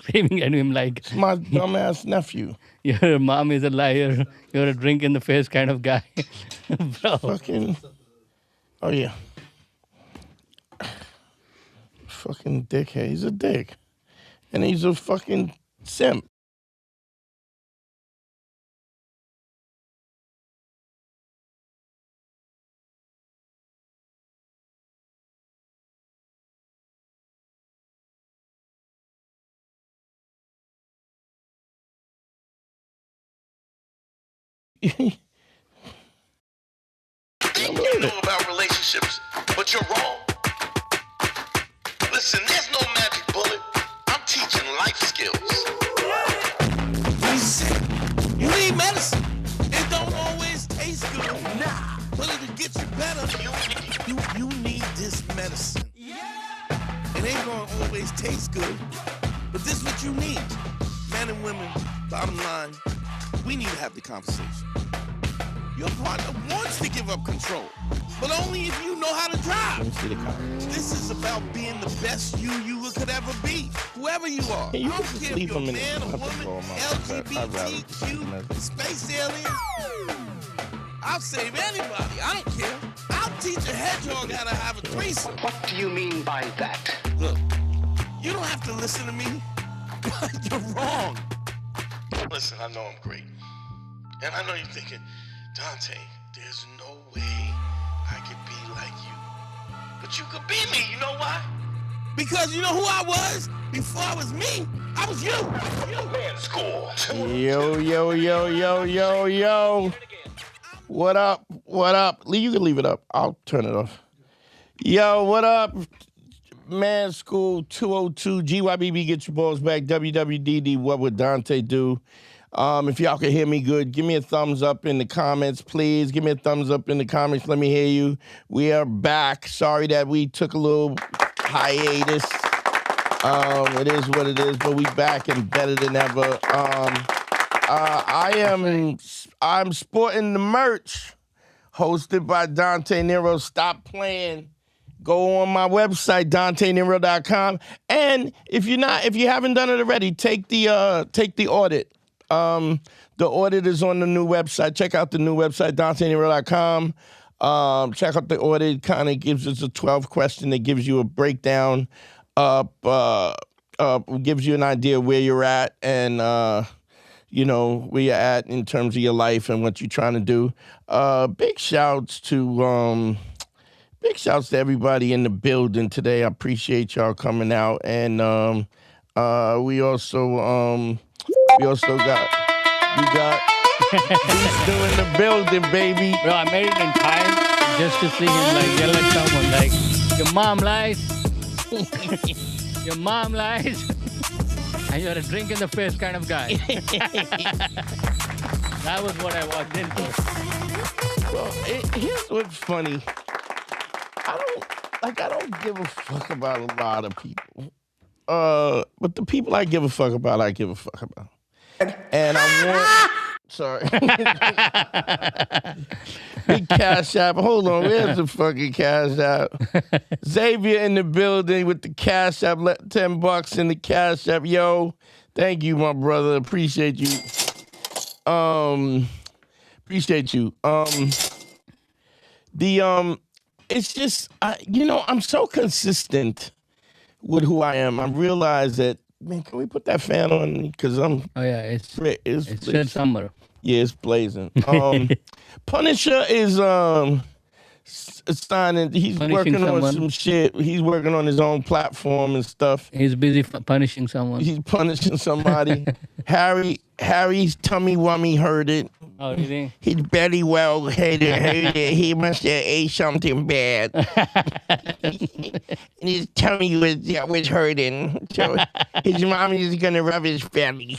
screaming at him like, It's my dumbass nephew. your mom is a liar, you're a drink in the face kind of guy. Bro. Fucking. Oh, yeah. Fucking dickhead. He's a dick. And he's a fucking simp. Think you know about relationships, but you're wrong. Listen, there's no magic bullet. I'm teaching life skills. You need medicine. It don't always taste good. Nah. But it'll get you better. You need this medicine. Yeah. It ain't gonna always taste good. But this is what you need. Men and women, bottom line, we need to have the conversation. Your partner wants to give up control, but only if you know how to drive. Let me see the car. This is about being the best you could ever be, whoever you are. Hey, you I can don't just care if leave you're a them in man, a the woman, I'd rather- LGBTQ, space alien. I'll save anybody. I don't care. I'll teach a hedgehog how to have a threesome. What do you mean by that? Look, you don't have to listen to me. You're wrong. Listen, I know I'm great. And I know you're thinking, Dante, there's no way I could be like you. But you could be me, you know why? Because you know who I was? Before I was me, I was you. Man, school. Yo, yo, yo, yo, yo, yo. What up? What up? You can leave it up. I'll turn it off. Yo, what up? Man School 202, GYBB, get your balls back. WWDD, what would Dante do? If y'all can hear me good, give me a thumbs up in the comments, please. Give me a thumbs up in the comments. Let me hear you. We are back. Sorry that we took a little hiatus. It is what it is, but we back and better than ever. I'm sporting the merch hosted by Dante Nero. Stop playing. Go on my website, DanteNero.com. And if you haven't done it already, take the audit. The audit is on the new website. Check out the new website, DanteNero.com. Check out the audit. Kind of gives us a 12 question that gives you a breakdown, gives you an idea where you're at and, where you're at in terms of your life and what you're trying to do. Big shouts to everybody in the building today. I appreciate y'all coming out. And we also got Beast in the building, baby. Bro, I made it in time just to see him like yell at someone like, your mom lies. Your mom lies. And you're a drink in the face kind of guy. That was what I walked into. Well, here's what's funny. I don't give a fuck about a lot of people. But the people I give a fuck about, I give a fuck about. And I want... Sorry. Big Cash App. Hold on, where's the fucking Cash App? Xavier in the building with the Cash App. $10 in the Cash App. Yo, thank you, my brother. Appreciate you. Appreciate you. It's just, I'm so consistent with who I am. I realize that, man, can we put that fan on? Because I'm... Oh, yeah, it's blazing. summer. Yeah, it's blazing. Punisher is signing. He's Punishing working someone. on some shit. He's working on his own platform and stuff. He's busy punishing someone. He's punishing somebody. Harry's tummy wummy heard it. Oh, really? His belly well heard it. He must have ate something bad. And his tummy was hurting. So his mom is gonna rub his belly.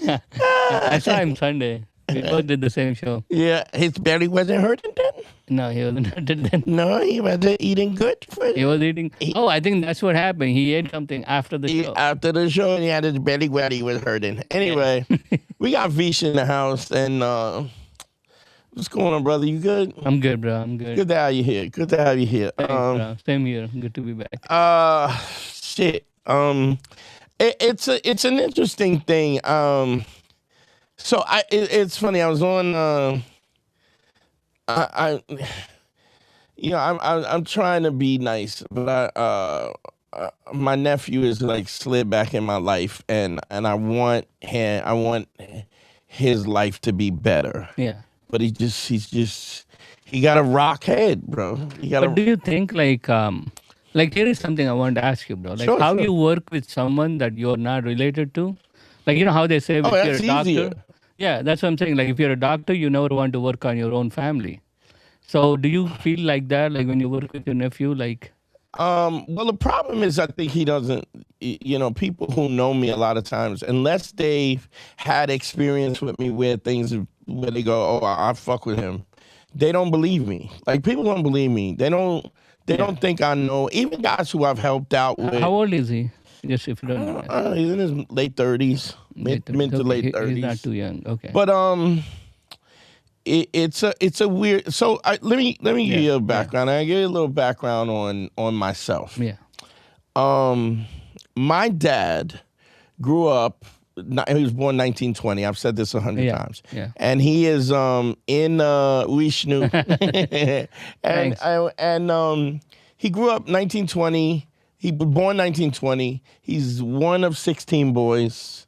I saw him Sunday. We both did the same show. Yeah, his belly wasn't hurting then? No, he wasn't hurting then. No, he wasn't eating good. He was eating. Oh, I think that's what happened. He ate something after the show. After the show, and he had his belly where he was hurting. Anyway, we got Vish in the house, and what's going on, brother? You good? I'm good, bro. I'm good. Good to have you here. Thanks, bro. Same here. Good to be back. shit. It's an interesting thing. So it's funny. I was on. I'm trying to be nice, but my nephew is like slid back in my life, and I want his life to be better. Yeah. But he got a rock head, bro. But do you think like here is something I want to ask you, bro. Like how you work with someone that you're not related to? Like, you know how they say if you're a doctor? Easier. Yeah, that's what I'm saying. Like if you're a doctor, you never want to work on your own family. So do you feel like that? Like when you work with your nephew, like? Well, the problem is I think he doesn't, people who know me a lot of times, unless they've had experience with me where they go, oh, I fuck with him, they don't believe me. Like, people don't believe me. They don't think I know. Even guys who I've helped out with. How old is he? Just if you don't know. He's in his late 30s, mid to late 30s. He's not too young. Okay. But it's a weird. So let me give you a background. I give you a little background on myself. Yeah. My dad grew up. He was born 1920. I've said this 100 times. Yeah. And he is in Vishnu. and he grew up 1920. He was born 1920. He's one of 16 boys.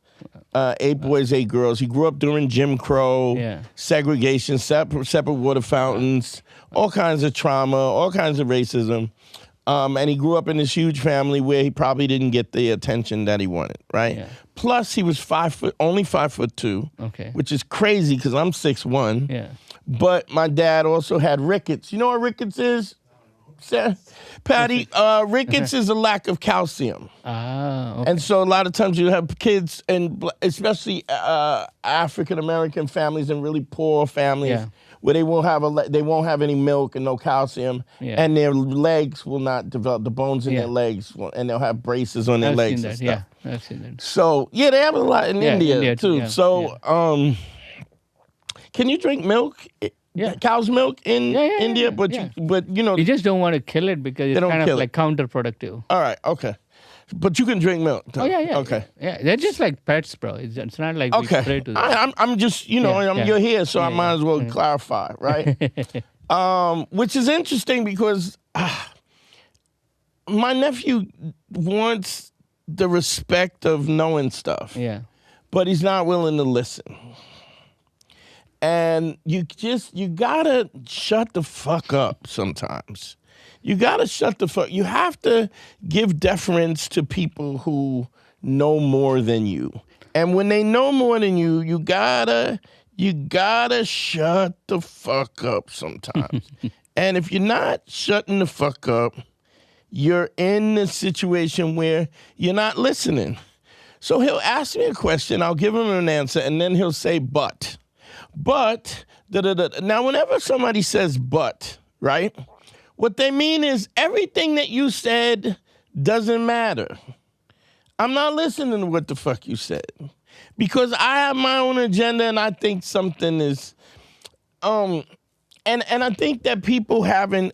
8 boys, 8 girls. He grew up during Jim Crow, segregation, separate water fountains, all kinds of trauma, all kinds of racism. And he grew up in this huge family where he probably didn't get the attention that he wanted, right? Yeah. Plus, he was only 5'2", which is crazy because I'm 6'1". Yeah. But my dad also had rickets. You know what rickets is? Patty, rickets is a lack of calcium. And so a lot of times you have kids, and especially African-American families and really poor families where they won't have any milk and no calcium, and their legs will not develop, the bones in their legs, and they'll have braces on their legs and stuff. Yeah, I've seen that. So, they have a lot in India too. Yeah, so, can you drink milk? Yeah. Cow's milk in India, but you just don't want to kill it because it's kind of like counterproductive. All right, okay, but you can drink milk. Oh yeah, okay, they're just like pets, bro. It's not like we spray to them. I'm just you're here, so I might as well clarify, right? Which is interesting because my nephew wants the respect of knowing stuff, but he's not willing to listen. And you gotta shut the fuck up sometimes. You gotta shut the fuck. You have to give deference to people who know more than you. And when they know more than you, you gotta shut the fuck up sometimes. And if you're not shutting the fuck up, you're in this situation where you're not listening. So he'll ask me a question, I'll give him an answer, and then he'll say, but, Now, whenever somebody says but, right, what they mean is everything that you said doesn't matter. I'm not listening to what the fuck you said because I have my own agenda and I think something is, and I think that people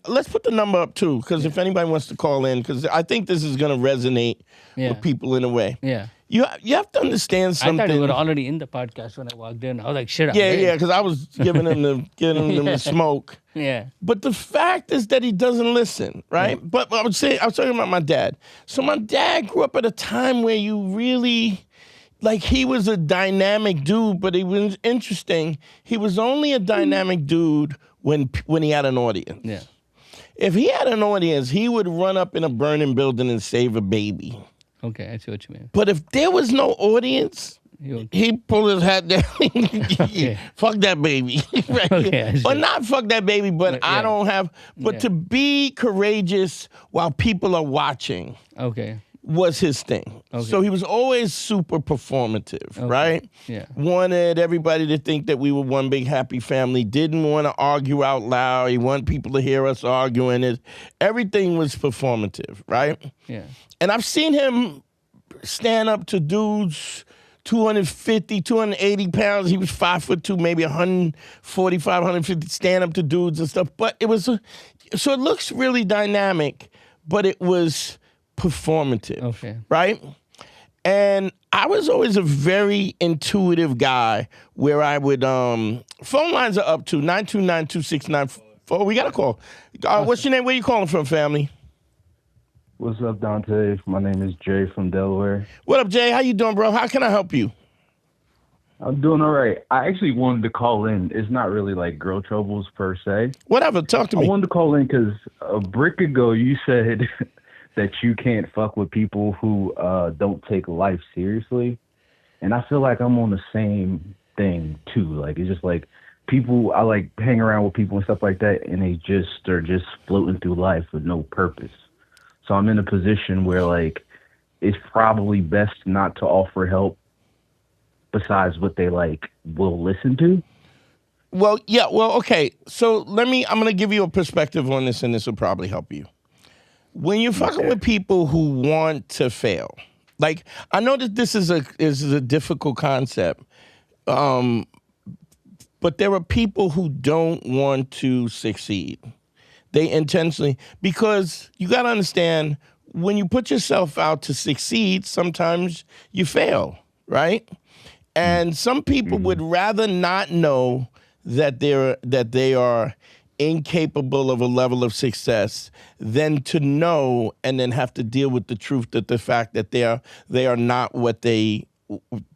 let's put the number up too, because if anybody wants to call in, because I think this is going to resonate with people in a way. Yeah. You have to understand something. I thought you were already in the podcast when I walked in. I was like, shit. Yeah, because I was giving him the smoke. Yeah. But the fact is that he doesn't listen, right? Yeah. But I was talking about my dad. So my dad grew up at a time where you really, like, he was a dynamic dude, but it was interesting. He was only a dynamic dude when he had an audience. Yeah. If he had an audience, he would run up in a burning building and save a baby. Okay, I see what you mean. But if there was no audience, he'd pull his hat down. Fuck that baby. Right? Okay, or not fuck that baby, but I don't have. But to be courageous while people are watching was his thing. Okay. So he was always super performative, right? Yeah. Wanted everybody to think that we were one big happy family. Didn't want to argue out loud. He wanted people to hear us arguing. Everything was performative, right? Yeah. And I've seen him stand up to dudes 250, 280 pounds. He was 5'2", maybe 145, 150, stand up to dudes and stuff. But it was, so it looks really dynamic, but it was performative. Okay. Right? And I was always a very intuitive guy where I would, phone lines are up to 929-2694. We got a call. What's your name? Where you calling from, family? What's up, Dante? My name is Jay from Delaware. What up, Jay? How you doing, bro? How can I help you? I'm doing all right. I actually wanted to call in. It's not really like girl troubles per se. Whatever. Talk to me. I wanted to call in because a brick ago you said that you can't fuck with people who don't take life seriously. And I feel like I'm on the same thing too. Like, it's just like people, I like hang around with people and stuff like that, and they're just floating through life with no purpose. So I'm in a position where like it's probably best not to offer help besides what they like will listen to. Well, yeah. Well, okay. So I'm going to give you a perspective on this, and this will probably help you. When you're fucking with people who want to fail, like, I know that this is a difficult concept, but there are people who don't want to succeed. They intentionally, because you got to understand, when you put yourself out to succeed, sometimes you fail, right? And some people would rather not know that they are incapable of a level of success than to know and then have to deal with the truth, that the fact that they are not what they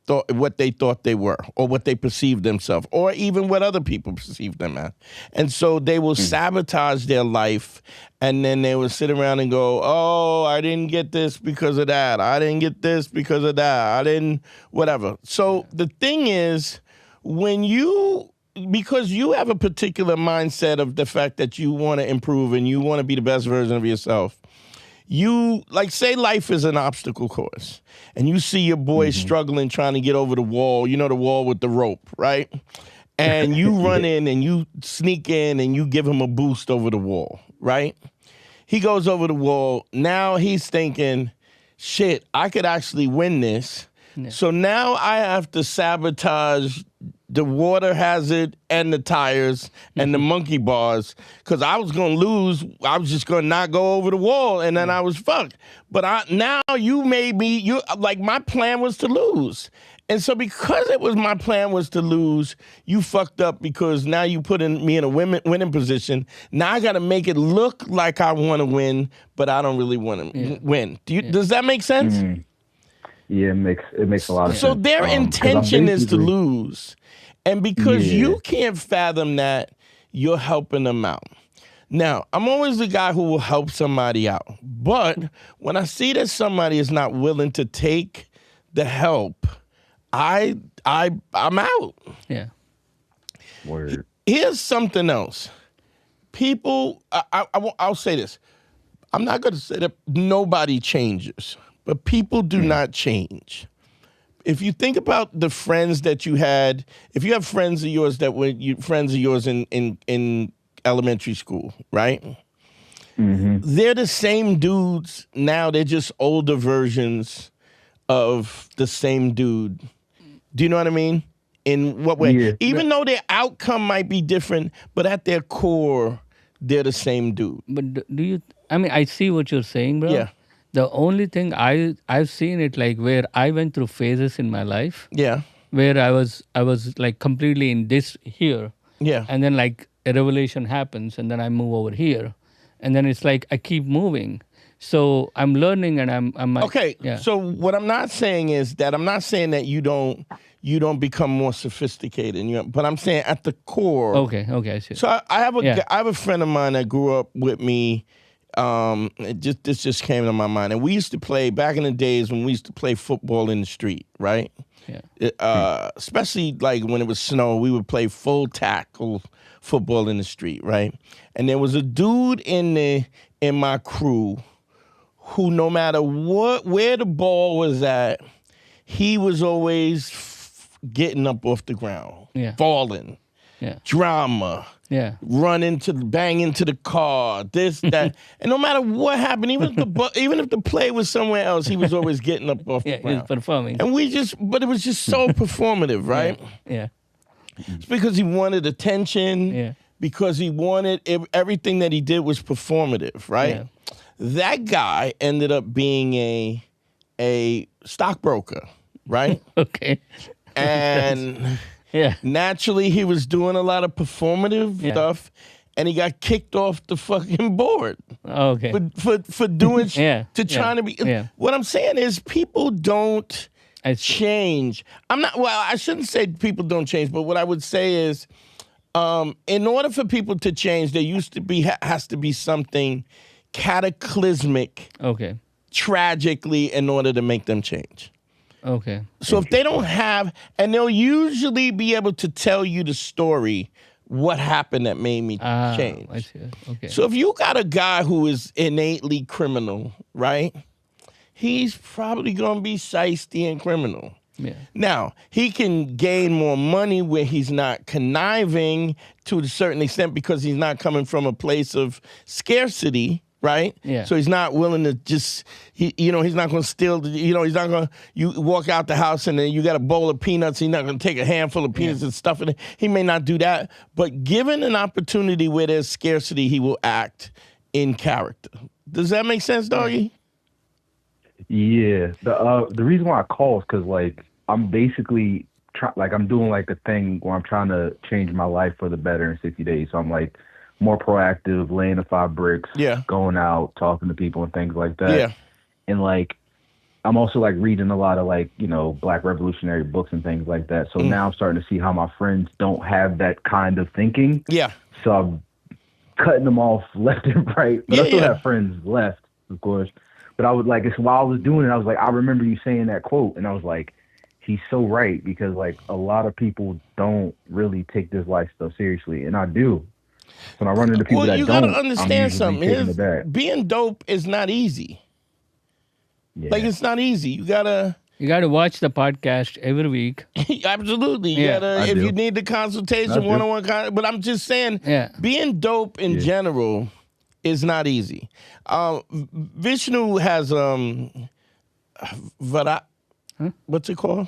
thought they were, or what they perceived themselves, or even what other people perceive them as. And so they will sabotage their life, and then they will sit around and go, oh, I didn't get this because of that. I didn't get this because of that. I didn't, whatever. So the thing is, because you have a particular mindset of the fact that you want to improve and you want to be the best version of yourself, you, like, say life is an obstacle course, and you see your boy struggling trying to get over the wall, you know, the wall with the rope, right? And you run in and you sneak in and you give him a boost over the wall, right? He goes over the wall. Now he's thinking, shit, I could actually win this. Yeah. So now I have to sabotage the water hazard and the tires and the monkey bars, because I was going to lose. I was just going to not go over the wall, and then I was fucked. But now you made me, like, my plan was to lose. And so because my plan was to lose, you fucked up, because now you put me in a winning position. Now I got to make it look like I want to win, but I don't really want to win. Does that make sense? Mm-hmm. Yeah, it makes a lot of sense. So their intention is to lose. And because you can't fathom that, you're helping them out. Now, I'm always the guy who will help somebody out. But when I see that somebody is not willing to take the help, I'm out. Yeah. Word. Here's something else. People, I'll say this. I'm not going to say that nobody changes, but people do not change. If you think about the friends that you had, if you have friends of yours that were friends of yours in elementary school, right? Mm-hmm. They're the same dudes now. They're just older versions of the same dude. Do you know what I mean? In what way? Yeah. Even though their outcome might be different, but at their core, they're the same dude. But do you? I mean, I see what you're saying, bro. Yeah. The only thing I've seen it, like, where I went through phases in my life. Yeah. Where I was like completely in this here. Yeah. And then, like, a revelation happens, and then I move over here, and then it's like I keep moving. So I'm learning, and I'm okay. Yeah. So what I'm not saying is that you don't become more sophisticated, but I'm saying at the core. Okay, I see. So I have a friend of mine that grew up with me. This just came to my mind, and we used to play back in the days when we used to play football in the street, right? Yeah. Especially like when it was snow, we would play full tackle football in the street, right? And there was a dude in my crew who, no matter where the ball was at, he was always getting up off the ground, falling, drama, bang into the car, this, that. And no matter what happened, even if the play was somewhere else, he was always getting up off the ground. He was performing. And but it was just so performative, right? Yeah. It's because he wanted attention, because he wanted, everything that he did was performative, right? That guy ended up being a stockbroker, right? Okay. And Yeah. naturally, he was doing a lot of performative stuff, and he got kicked off the fucking board. Okay. For doing trying to be. Yeah. What I'm saying is, people don't I see. change. I shouldn't say people don't change, but what I would say is, in order for people to change, there has to be something cataclysmic, tragically, in order to make them change. Okay. So if they don't have, and they'll usually be able to tell you the story, what happened that made me change. I see. Okay. So if you got a guy who is innately criminal, right? He's probably going to be shiesty and criminal. Yeah. Now, he can gain more money where he's not conniving to a certain extent because he's not coming from a place of scarcity, right? Yeah. So he's not willing to just, he's not going to steal, he's not going to, you walk out the house and then you got a bowl of peanuts, he's not going to take a handful of peanuts and stuff in it. He may not do that, but given an opportunity where there's scarcity, he will act in character. Does that make sense, doggy? Yeah. The reason why I call is because, like, I'm basically, I'm doing, like, a thing where I'm trying to change my life for the better in 60 days. So I'm, like, more proactive, laying the 5 bricks, going out, talking to people and things like that. Yeah. And like, I'm also like reading a lot of like, Black revolutionary books and things like that. So now I'm starting to see how my friends don't have that kind of thinking. Yeah. So I'm cutting them off left and right. But I still have friends left, of course. But I would like, it's while I was doing it, I was like, I remember you saying that quote. And I was like, he's so right, because like a lot of people don't really take this life stuff seriously. And I do. When I run into people that you don't, gotta understand something. Being dope is not easy. Yeah. Like, it's not easy. You gotta watch the podcast every week. Absolutely. You gotta, if you need the consultation, one-on-one. But I'm just saying, being dope in general is not easy. Vishnu has what's it called?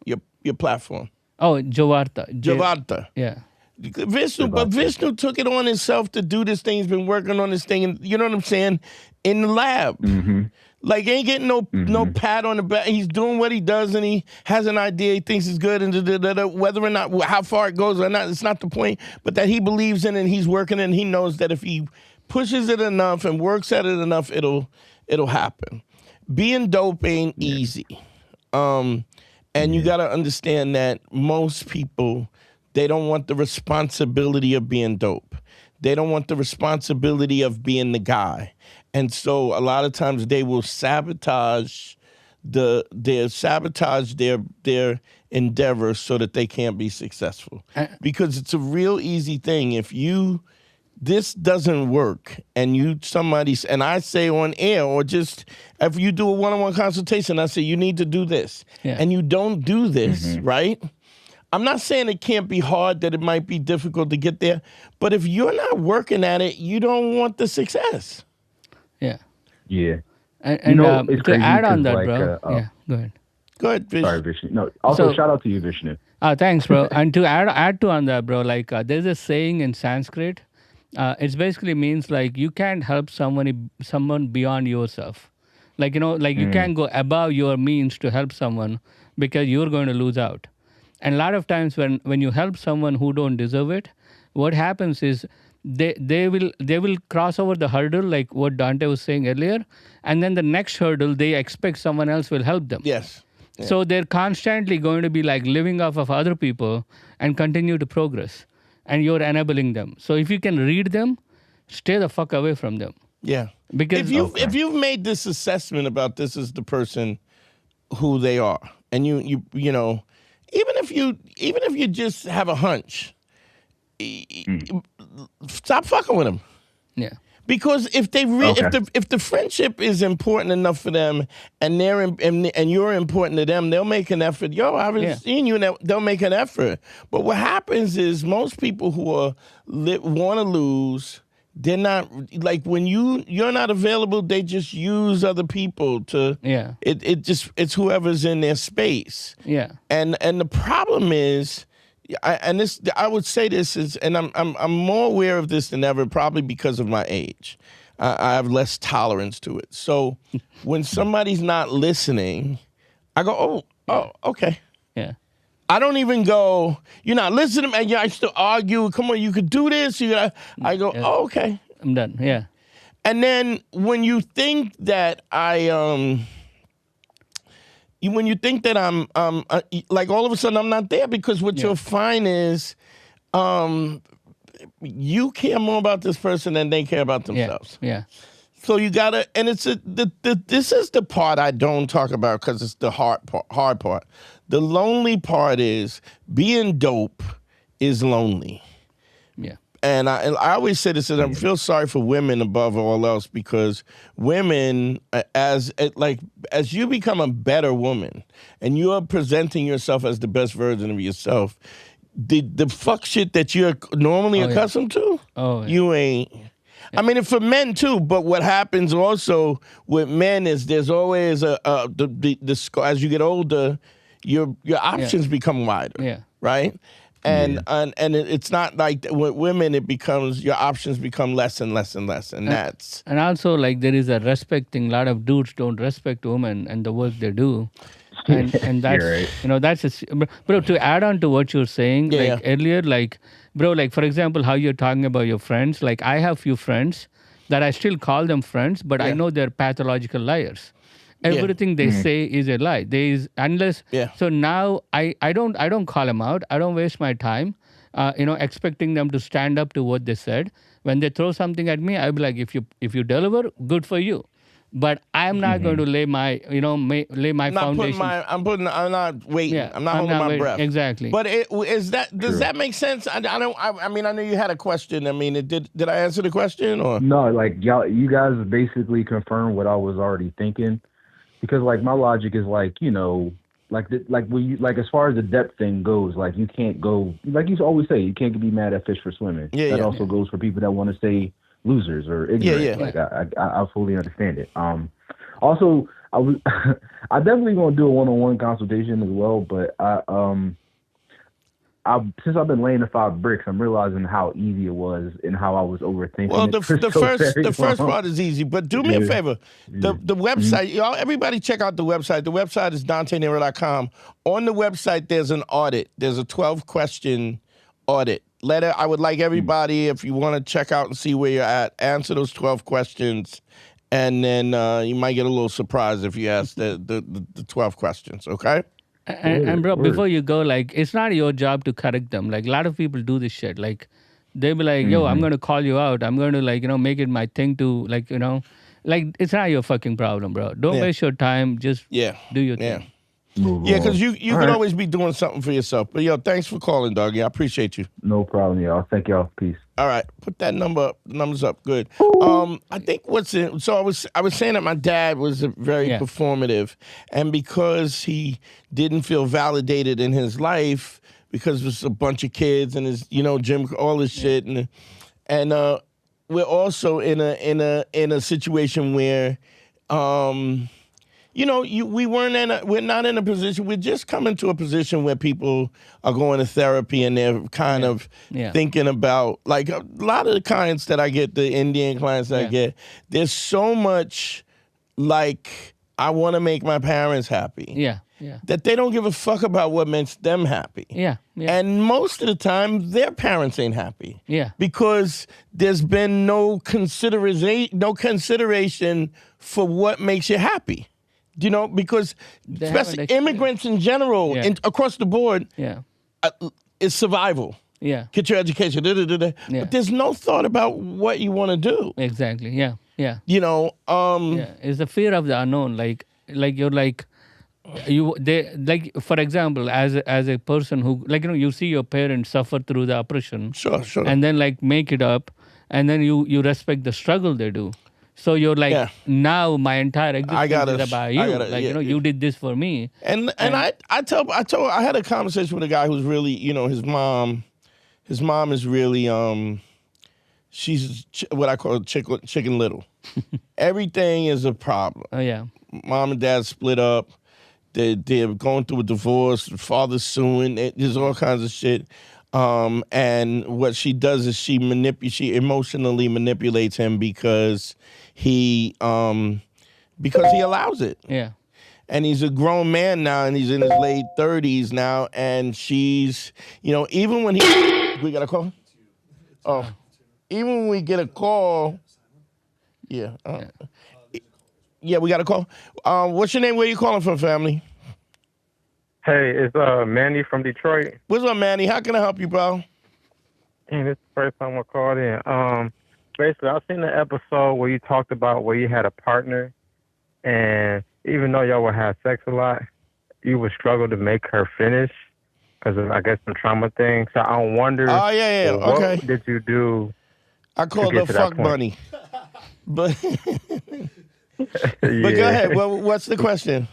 Your platform. Oh, Javarta. Javarta. Yeah. Vishnu took it on himself to do this thing. He's been working on this thing, and you know what I'm saying, in the lab. Mm-hmm. Like, ain't getting no pat on the back. He's doing what he does, and he has an idea he thinks is good, and whether or not, how far it goes or not, it's not the point, but that he believes in it, and he's working, and he knows that if he pushes it enough and works at it enough, it'll happen. Being dope ain't easy. And you got to understand that most people, they don't want the responsibility of being dope. They don't want the responsibility of being the guy. And so a lot of times they will sabotage their endeavor so that they can't be successful. Because it's a real easy thing. If this doesn't work and and I say on air, or just if you do a one-on-one consultation, I say you need to do this, and you don't do this, right? I'm not saying it can't be hard, that it might be difficult to get there, but if you're not working at it, you don't want the success. Yeah. Yeah. And it's to add on that, like, bro. Go ahead. Go ahead, Vishnu. Sorry, Vishnu. No, also shout out to you, Vishnu. Thanks, bro. And to add to on that, bro, like there's a saying in Sanskrit. It basically means like you can't help someone beyond yourself. Like, you can't go above your means to help someone, because you're going to lose out. And a lot of times when you help someone who don't deserve it, what happens is they will cross over the hurdle, like what Dante was saying earlier, and then the next hurdle they expect someone else will help them. Yes. Yeah. So they're constantly going to be like living off of other people and continue to progress, and you're enabling them. So if you can read them, stay the fuck away from them. Yeah. Because if you've made this assessment about this is the person who they are, and you know, even if you just have a hunch, stop fucking with them. Yeah. Because if the friendship is important enough for them, and and you're important to them, they'll make an effort. Yo, I haven't seen you, and they'll make an effort. But what happens is most people who want to lose, they're not, like, when you're not available, they just use other people to. Yeah. It's whoever's in their space. Yeah. And the problem is. I would say this is, and I'm more aware of this than ever, probably because of my age. I have less tolerance to it. So when somebody's not listening, I go, oh, okay. Yeah. I don't even go, you're not listening, and I still argue. Come on, you could do this. I go, oh, okay. I'm done. Yeah. And then when you think that when you think that I'm like all of a sudden I'm not there, because what you'll find is you care more about this person than they care about themselves. Yeah. So you gotta, and it's this is the part I don't talk about because it's the hard part. The lonely part is being dope is lonely. Yeah. And I always say this, and I feel sorry for women above all else, because women, as you become a better woman and you're presenting yourself as the best version of yourself, the fuck shit that you're normally accustomed to, you ain't. I mean, for men too, but what happens also with men is there's always as you get older, your options become wider, right? And it's not like with women, it becomes, your options become less and less and less, and that's. And also, like, there is a respect thing. A lot of dudes don't respect women and the work they do. And that's, right. that's bro, to add on to what you're saying, earlier, bro, for example, how you're talking about your friends, like, I have few friends that I still call them friends, but I know they're pathological liars. Everything they say is a lie. So now I don't call them out. I don't waste my time, expecting them to stand up to what they said. When they throw something at me, I'll be like, if you deliver, good for you. But I'm not going to lay my foundation. I'm not waiting. Yeah, I'm not holding my breath. Exactly. But does that make sense? I mean, I know you had a question. I mean, did I answer the question or? No, like you guys basically confirmed what I was already thinking, because like my logic is like, as far as the depth thing goes, like you can't go, like you always say, you can't be mad at fish for swimming. That also goes for people that want to say losers or ignorant. Like I fully understand it. Also, I definitely gonna do a one-on-one consultation as well, but since I've been laying the 5 bricks, I'm realizing how easy it was and how I was overthinking. Well, the first part is easy, but do me a favor. The website, y'all, everybody check out the website. The website is DanteNero.com. On the website, there's an audit. There's a 12-question audit. I would like everybody, if you want to check out and see where you're at, answer those 12 questions, and then you might get a little surprise if you ask the 12 questions, okay? And bro, before you go, like, it's not your job to correct them. Like, a lot of people do this shit. Like, they'll be like, yo, I'm going to call you out. I'm going to, make it my thing to, it's not your fucking problem, bro. Don't waste your time. Just do your thing. Yeah, because you can always be doing something for yourself. But, yo, thanks for calling, doggy. I appreciate you. No problem, y'all. Thank y'all. Peace. All right. Put that numbers up. Good. I think so I was saying that my dad was very performative. And because he didn't feel validated in his life, because there's a bunch of kids and his, gym, all this shit. And we're also in a situation where, we're not in a position, we're just coming to a position where people are going to therapy and they're kind of thinking about, like a lot of the clients that I get, the Indian clients that I get, there's so much like, I want to make my parents happy. That they don't give a fuck about what makes them happy. And most of the time, their parents ain't happy. Because there's been no consideration for what makes you happy. Because especially immigrants in general, across the board, it's survival. Get your education, but there's no thought about what you want to do. Exactly. It's the fear of the unknown. For example, as a person who, you see your parents suffer through the oppression, sure, and then make it up, and then you respect the struggle they do. So you're like, now my entire existence is about you. You did this for me. And I had a conversation with a guy who's really, his mom is really, she's what I call chicken little. Everything is a problem. Oh, yeah. Mom and dad split up. They're going through a divorce. Father's suing. There's all kinds of shit. And what she does is she emotionally manipulates him because he allows it. Yeah. And he's a grown man now, and he's in his late 30s now, and she's, even when we got a call? Oh, even when we get a call, yeah. Yeah, we got a call. What's your name? Where you calling from, family? Hey, it's Manny from Detroit. What's up, Manny? How can I help you, bro? And it's the first time I called in. Basically, I've seen the episode where you talked about where you had a partner, and even though y'all would have sex a lot, you would struggle to make her finish because of, I guess, some trauma thing. So I wonder. Oh, yeah. What Okay. did you do? I call it the fuck bunny. But but go ahead. What's the question?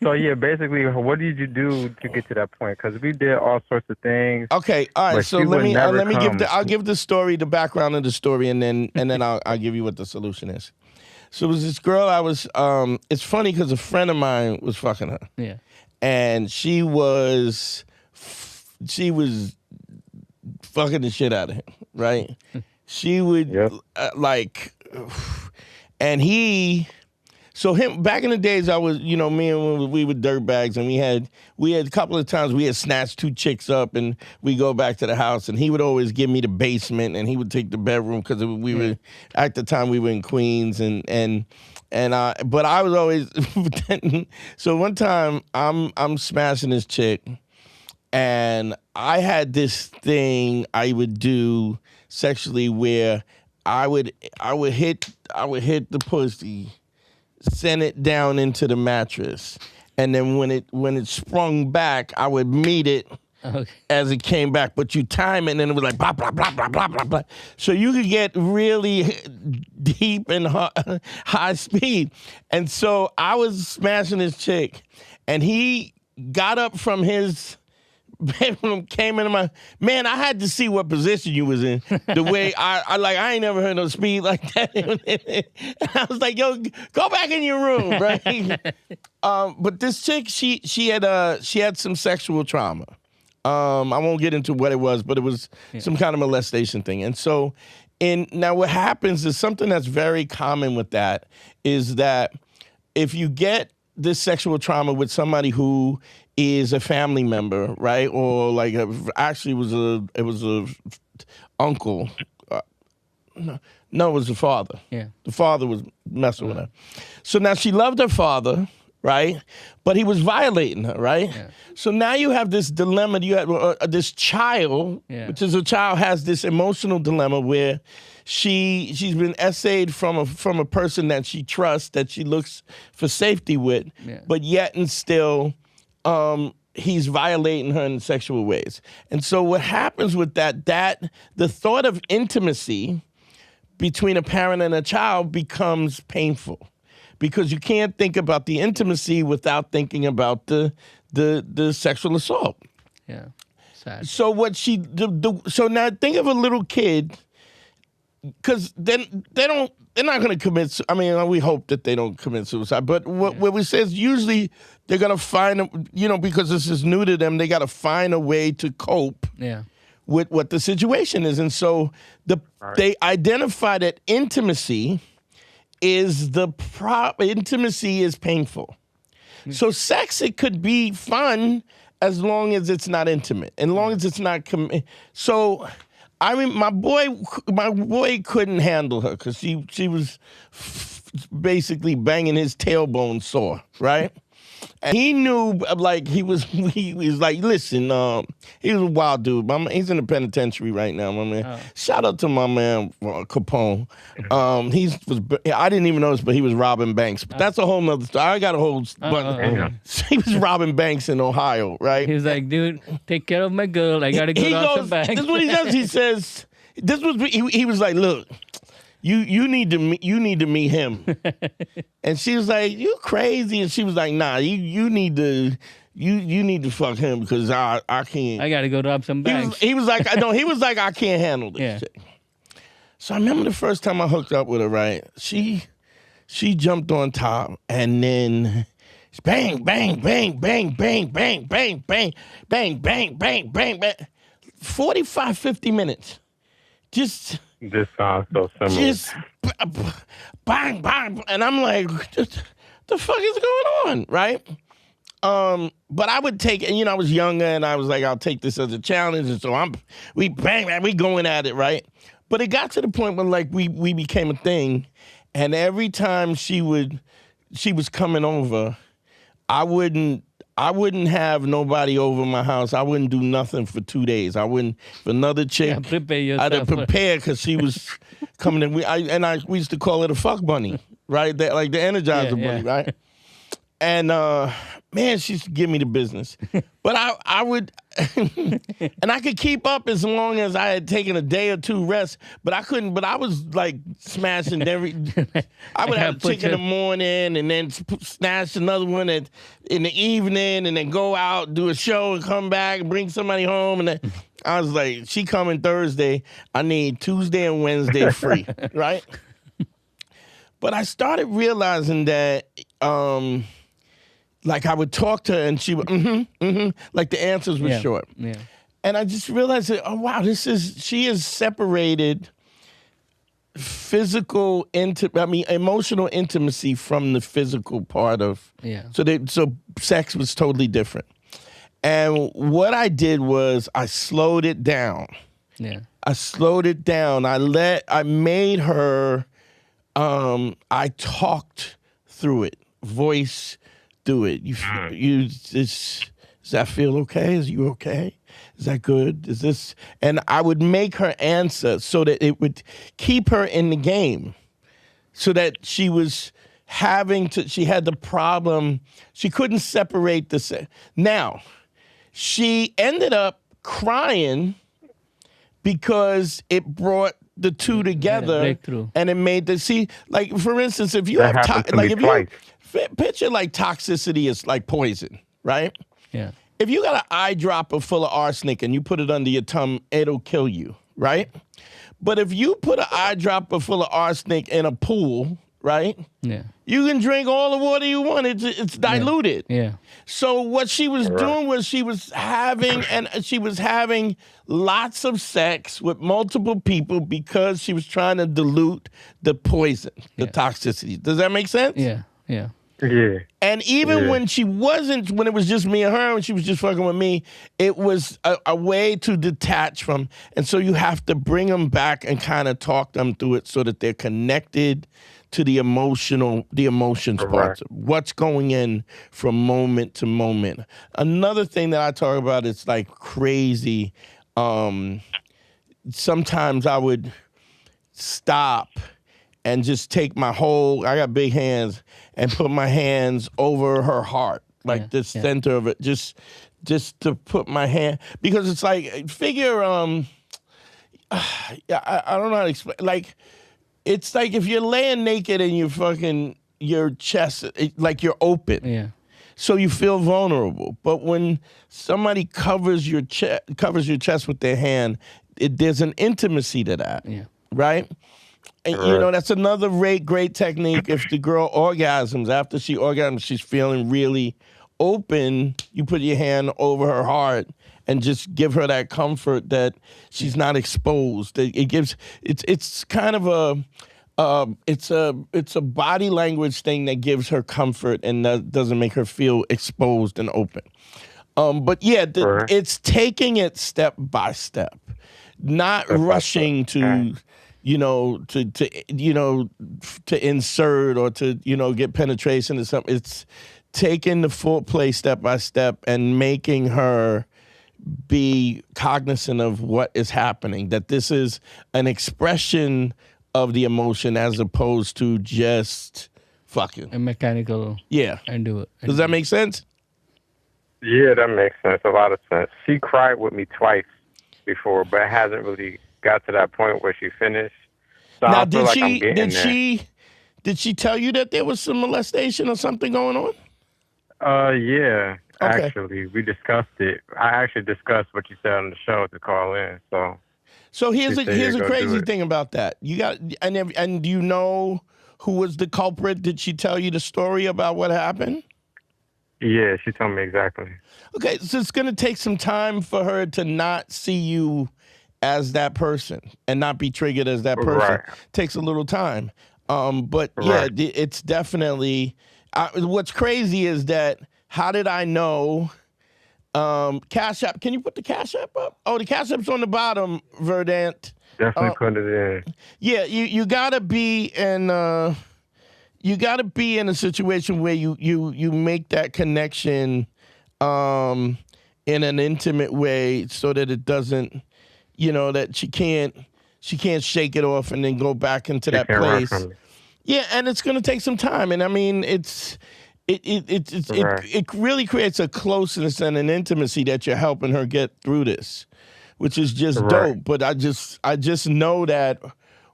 So yeah, basically, what did you do to get to that point? Because we did all sorts of things. Okay, all right. but So she let would me never give come. I'll give the story, the background of the story, and then I'll give you what the solution is. So it was this girl I was. It's funny because a friend of mine was fucking her. Yeah. And she was fucking the shit out of him, right? She would and he. So him back in the days, I was, me and we were dirtbags, and we had a couple of times we had snatched 2 chicks up, and we go back to the house, and he would always give me the basement, and he would take the bedroom because we were at the time we were in Queens, but I was always so one time I'm smashing this chick, and I had this thing I would do sexually where I would hit the pussy, send it down into the mattress, and then when it sprung back, I would meet it as it came back. But you time it, and then it was like blah blah blah blah blah blah blah. So you could get really deep and high speed. And so I was smashing this chick, and he got up from his bedroom, came into my man. I had to see what position you was in. The way I ain't never heard no speed like that. And I was like, yo, go back in your room, right? But this chick, she had some sexual trauma. I won't get into what it was, but it was some kind of molestation thing. And so, now what happens is something that's very common with that is that if you get this sexual trauma with somebody who is a family member, right? Or like actually it was a uncle. No, it was the father. Yeah. The father was messing with her. So now she loved her father, right? But he was violating her, right? Yeah. So now you have this dilemma. You have this child, which is a child, has this emotional dilemma where she's been essayed from a person that she trusts, that she looks for safety with, but yet and still he's violating her in sexual ways. And so what happens with that the thought of intimacy between a parent and a child becomes painful because you can't think about the intimacy without thinking about the sexual assault. Yeah, sad. So what so now think of a little kid, because then they're not going to commit. I mean, we hope that they don't commit suicide. But what we say is usually they're going to find, because this is new to them, they got to find a way to cope with what the situation is. And so they identify that intimacy is intimacy is painful. So sex, it could be fun as long as it's not intimate, as long as it's not so. I mean, my boy couldn't handle her because she was basically banging his tailbone sore, right? And he knew, like, he was like, listen, he was a wild dude. He's in the penitentiary right now, my man. Oh. Shout out to my man Capone. I didn't even notice, but he was robbing banks. But that's a whole nother story. I got a whole bunch. He was robbing banks in Ohio, right? He was like, dude, take care of my girl. I got to go rob some banks. This is what he does. He says, he was like, look, You need to meet him. And she was like, you crazy? And she was like, nah, you need to fuck him because I can't. I gotta go rob some banks. He was like, I can't handle this shit. So I remember the first time I hooked up with her, right? She jumped on top and then bang, bang, bang, bang, bang, bang, bang, bang, bang, bang, bang, bang, bang. 45, 50 minutes. Just This sounds so similar. just bang, bang. And I'm like, the fuck is going on, right? But I would take, and I was younger, and I was like, I'll take this as a challenge, and so we going at it, right? But it got to the point where like we became a thing, and every time she was coming over, I wouldn't have nobody over my house. I wouldn't do nothing for 2 days. I wouldn't for another chick. Yeah, prepare I'd yourself. prepare because she was coming in. We used to call it a fuck bunny, right? Like the Energizer bunny, right? And man, she used to give me the business. But I would, and I could keep up as long as I had taken a day or two rest. But I couldn't. But I was like smashing I would have a chick in the morning, and then snatch another one in the evening, and then go out, do a show, and come back, and bring somebody home. And then I was like, she coming Thursday. I need Tuesday and Wednesday free, right? But I started realizing that. Like I would talk to her and she would, like the answers were short. Yeah. And I just realized that, oh wow, she is separated emotional intimacy from the physical part of, so sex was totally different. And what I did was I slowed it down. Yeah. I slowed it down. I made her, I talked through it, voice through it. Does that feel okay? Is you okay? Is that good? Is this? And I would make her answer so that it would keep her in the game, so that she was she had the problem. She couldn't separate Now, she ended up crying because it brought the two together, breakthrough. and it made like for instance, if you have picture like toxicity is like poison, right? Yeah. If you got an eyedropper full of arsenic and you put it under your tongue, it'll kill you, right? But if you put an eyedropper full of arsenic in a pool, right? Yeah. You can drink all the water you want. It's diluted. Yeah. So what she was doing was she was having lots of sex with multiple people because she was trying to dilute the poison, the toxicity. Does that make sense? Yeah. Yeah. Yeah. And even when it was just me and her, when she was just fucking with me, it was a way to detach from. And so you have to bring them back and kind of talk them through it so that they're connected to the emotions parts. What's going in from moment to moment. Another thing that I talk about is like crazy. Sometimes I would stop and just take I got big hands, and put my hands over her heart, like the center of it, just to put my hand, because it's like, figure, I don't know how to explain, like, it's like if you're laying naked and your chest, like you're open. Yeah. So you feel vulnerable. But when somebody covers your chest with their hand, there's an intimacy to that. Yeah. Right? And, that's another great technique. If the girl orgasms, after she orgasms, she's feeling really open, you put your hand over her heart and just give her that comfort that she's not exposed. It's kind of it's a body language thing that gives her comfort and that doesn't make her feel exposed and open. But yeah, it's taking it step by step, not rushing to insert or to get penetration or something. It's taking the full play step by step and making her be cognizant of what is happening, that this is an expression of the emotion as opposed to just fucking. A mechanical. Yeah. Does that make sense? Yeah, that makes sense. A lot of sense. She cried with me twice before, but it hasn't really got to that point where she finished. So now, did she tell you that there was some molestation or something going on? Yeah. Okay. Actually, we discussed it. I actually discussed what you said on the show to call in. So here's a crazy thing about that. You got and do you know who was the culprit? Did she tell you the story about what happened? Yeah, she told me exactly. Okay, so it's going to take some time for her to not see you as that person and not be triggered as that person. Right. Takes a little time. But yeah, Right. it's definitely, what's crazy is that, how did I know, Cash App, can you put the Cash App up? Oh, the Cash App's on the bottom, Verdant. Definitely put it in. Yeah, you gotta be in a situation where you make that connection in an intimate way, so that it doesn't, that she can't shake it off and then go back into that Can't run place. from it. Yeah, and it's gonna take some time, and I mean it really creates a closeness and an intimacy that you're helping her get through this, which is just Right. dope. But I just know that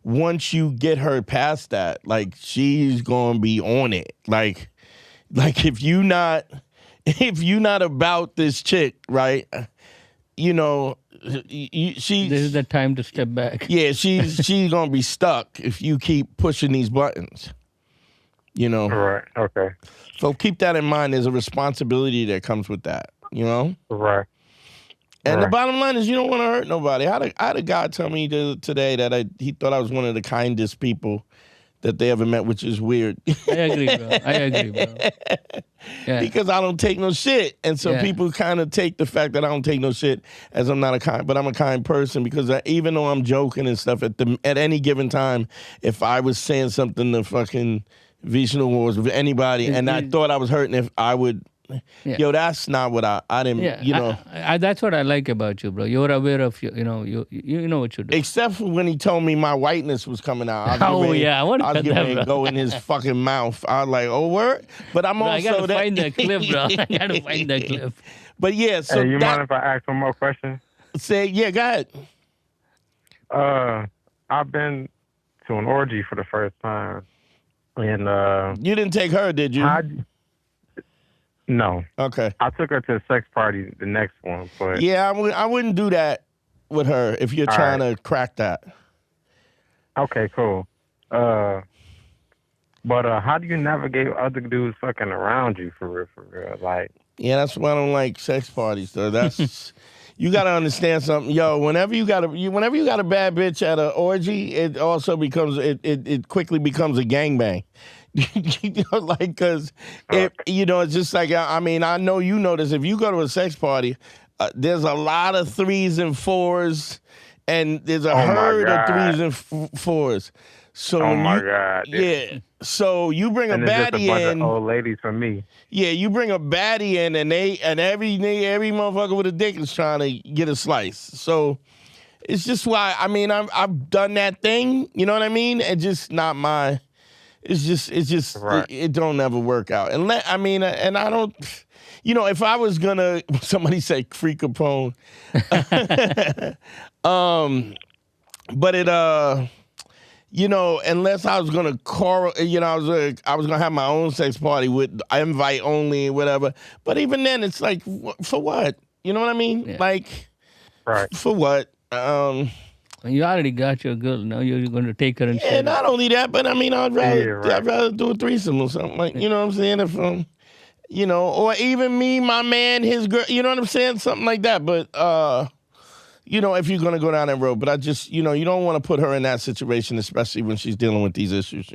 once you get her past that, like, she's gonna be on it. Like if you not about this chick, right? This is the time to step back. Yeah, she's gonna be stuck if you keep pushing these buttons. Right. Okay. So keep that in mind. There's a responsibility that comes with that. Right. And the Right. bottom line is, you don't want to hurt nobody. I had a guy tell me today that he thought I was one of the kindest people that they ever met, which is weird. I agree, bro. Yeah. Because I don't take no shit. And so Yeah. people kind of take the fact that I don't take no shit as I'm not but I'm a kind person, because even though I'm joking and stuff, at any given time, if I was saying something to fucking Vishnu or anybody and I thought I was hurting, if I would, Yeah. that's not what I didn't, Yeah, that's what I like about you, bro. You're aware of you know what you do. Except for when he told me my whiteness was coming out. I was I want to getting cut that, ready to bro. go in his fucking mouth. I was like, oh, word? But I'm Bro, I also gotta find that clip, bro. I gotta find that clip. But yeah, so Hey, you mind if I ask one more question? yeah, go ahead. I've been to an orgy for the first time, and You didn't take her, did you? No, Okay. I took her to a sex party, the next one, but Yeah, I wouldn't do that with her if you're All trying to crack that. okay, cool. But how do you navigate other dudes fucking around you for real? Like, Yeah, that's why I don't like sex parties, though. That's you got to understand something, yo. Whenever you got a bad bitch at an orgy, it also becomes it quickly becomes a gangbang. Because it's just like, I mean, I know you know this. If you go to a sex party, there's a lot of 3s and 4s, and there's a herd of 3s and 4s. So oh my God. yeah. So you bring And a it's just a baddie bunch in. of old ladies for me. Yeah, you bring a baddie in, and every motherfucker with a dick is trying to get a slice. So it's just why, I mean, I've done that thing. You know what I mean? It's just not my. It's just Right. it don't ever work out. And and I don't. If I was gonna, somebody say free Capone. But it unless I was gonna I was gonna have my own sex party with invite only, whatever. But even then, it's like, for what? You know what I mean? Yeah. Like, Right. for what? You already got your girl. Now you're going to take her and Yeah, not only that, but I mean, I'd rather do a threesome or something, like, you know what I'm saying? If or even me, my man, his girl, you know what I'm saying? Something like that. But if you're gonna go down that road, but I just, you don't want to put her in that situation, especially when she's dealing with these issues,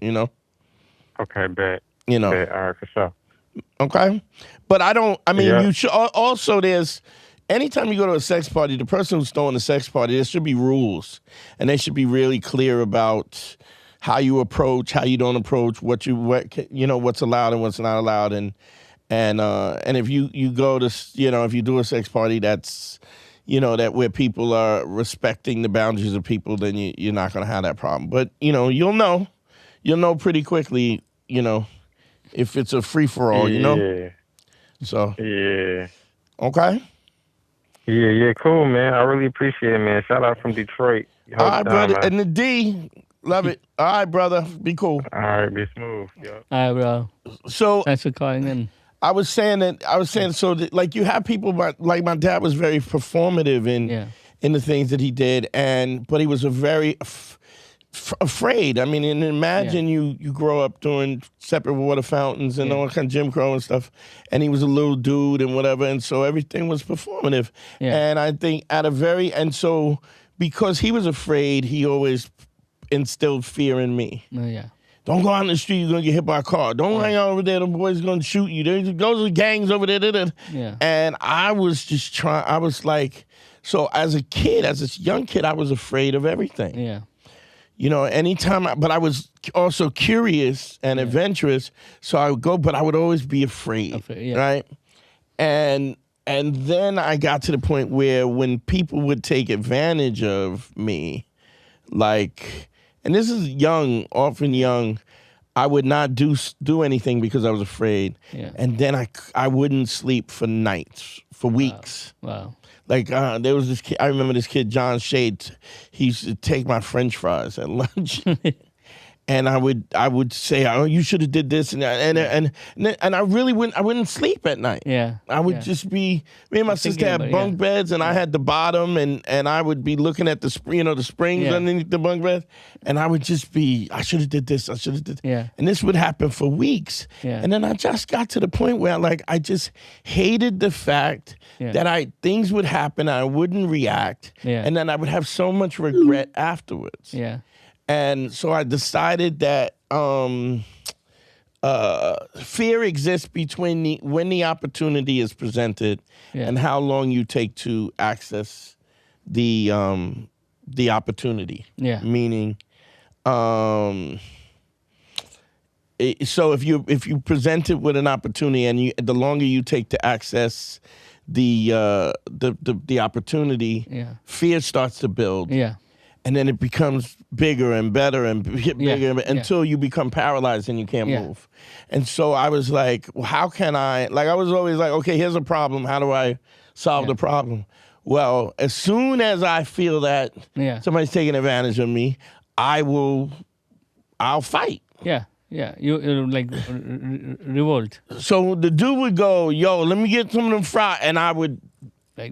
Okay, bet. Bet, All right, for sure. Okay. But Yeah. you should also, anytime you go to a sex party, the person who's throwing the sex party, there should be rules, and they should be really clear about how you approach, how you don't approach, what's allowed and what's not allowed, and if you go to, if you do a sex party that's, that where people are respecting the boundaries of people, then you're not going to have that problem. But you'll know pretty quickly, if it's a free for all, Yeah. So Yeah. okay. Yeah, cool, man. I really appreciate it, man. Shout out from Detroit. All right, brother. Man. And the D, love it. All right, brother. Be cool. All right, be smooth. Yep. All right, bro. So Thanks for calling in. I was saying so that, like, you have people, like my dad was very performative in the things that he did, but he was a very afraid. I mean, and imagine you grow up doing separate water fountains and all kind of Jim Crow and stuff, and he was a little dude and whatever, and so everything was performative. And I think so because he was afraid, he always instilled fear in me. Don't go out in the street, you're going to get hit by a car. Don't hang out over there, the boys are going to shoot you. Those are gangs over there. And I was just I was like, so as a young kid, I was afraid of everything. You know, but I was also curious and adventurous, so I would go, but I would always be afraid, right? And then I got to the point where when people would take advantage of me, like, and this is often young, I would not do anything because I was afraid. And then I wouldn't sleep for nights, for weeks. Wow. Like, there was this kid, I remember this kid, John Shade, he used to take my French fries at lunch. And I would say, oh, you should have did this and I really wouldn't sleep at night. I would just be, me and my sister had bunk beds, and I had the bottom, and I would be looking at the springs underneath the bunk bed, and I would just be, I should have did this, I should have did. And this would happen for weeks. And then I just got to the point where I just hated the fact that things would happen, I wouldn't react, and then I would have so much regret afterwards. And so I decided that fear exists between when the opportunity is presented and how long you take to access the opportunity. Meaning, so if you present it with an opportunity and the longer you take to access the opportunity, fear starts to build. And then it becomes bigger and better and bigger until you become paralyzed and you can't move. And so I was like, well, how can I was always like, okay, here's a problem. How do I solve the problem? Well, as soon as I feel that somebody's taking advantage of me, I'll fight. You like revolt. So the dude would go, yo, let me get some of them fries, and I would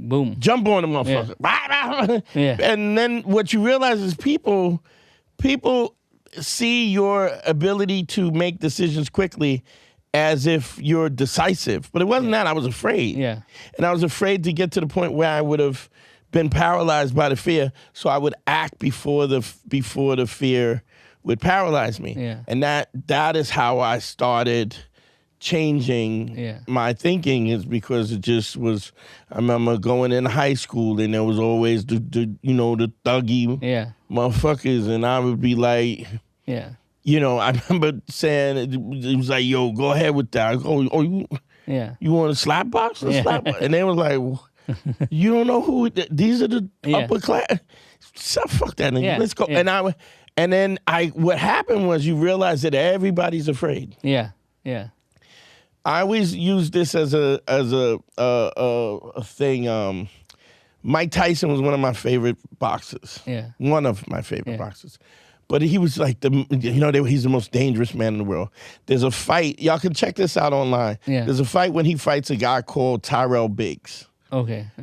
boom, jump on the motherfucker. And then what you realize is people see your ability to make decisions quickly as if you're decisive. But it wasn't that. I was afraid. And I was afraid to get to the point where I would have been paralyzed by the fear, so I would act before the fear would paralyze me. And that is how I started changing my thinking, is because it just was. I remember going in high school, and there was always the thuggy motherfuckers, and I would be like, I remember saying it was like, yo, go ahead with that. I go, oh, you want a slap box? And they was like, you don't know who these are, the upper class. So fuck that nigga. Let's go. And then what happened was, you realize that everybody's afraid. I always use this as a thing. Mike Tyson was one of my favorite boxers. One of my favorite boxers. But he was like he's the most dangerous man in the world. There's a fight. Y'all can check this out online. There's a fight when he fights a guy called Tyrell Biggs.